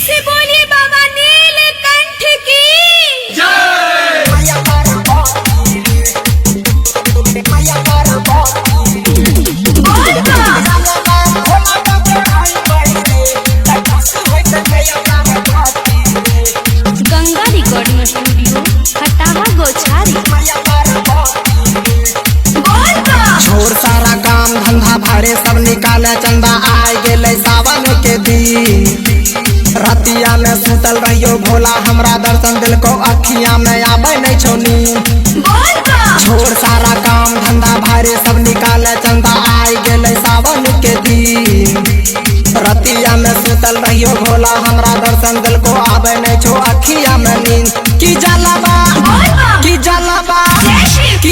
से बोलिए बाबा नीलकंठ की गंगा रिकॉर्डिंग स्टूडियो खटाहा गोछारी। छोड़ सारा काम धंधा भाड़े सब निकाले चंदा आए गेले सावन के दिन। रतिया में सुतल रहियो भोला हमरा दर्शन दिल को अखिया में आवे नहीं छोनी। छोड़ सारा काम धंधा भाड़े सब निकाले चंदा आए गेले सावन के दिन। रतिया में सुतल रहियो भोला हमरा दर्शन दिल को आवे नहीं छो अखिया में नींद। की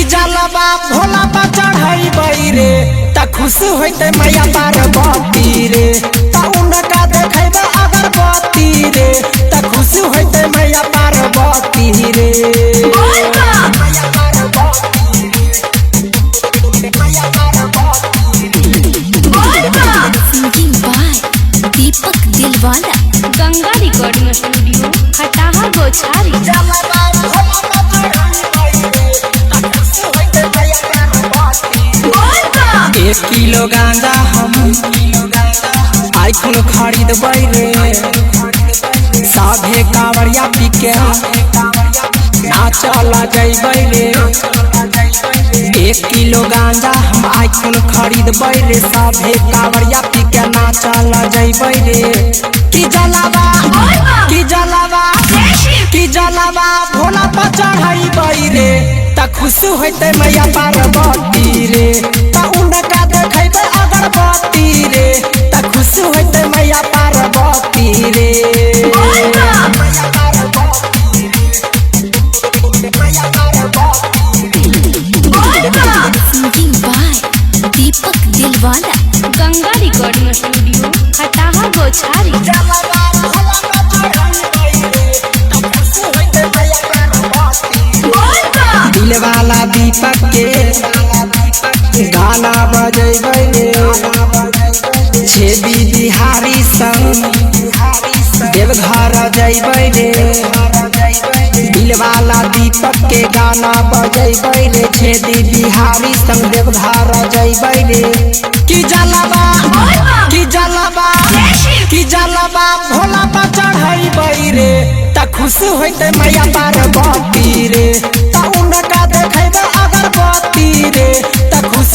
जलवा भोला पर चढ़ाई रे त खुश होते मैया पार्वती रे। त उनका देखेबे अगरबत्ती रे त खुश होते मैया पार्वती रे। दीपक दिलवाला Ganga recording studio Khataha गोछारी। 1 kilo गांजा हम आई खुल खरीदबै रे। साधे कांवरिया पी के नाचला जइबै रे। 1 किलो गांजा हम आई खुल खरीदबै रे। साधे कांवरिया पी के नाचला जइबै रे। की जलावा भोला पर चढ़ाई रे त खुश होते मैया पार्वती रे। त उनका देखेबे अगरबत्ती रे त खुश होते मैया पार्वती रे। दीपक दिलवाला गंगा रिकॉर्डिंग स्टूडियो खटाहा गोछारी। दिलवाला दीपक के गाना बजेबै रे। छेदी बिहारी संग देवघर जइबै रे। दिलवाला दीपक के गाना बजेबै रे। छेदी बिहारी संग देवघर जइबै रे। की जलवा भोला पर चढ़ाई रे त खुश होते मैया पार्वती रे। त उनका देखेबे अगरबत्ती रे त खुश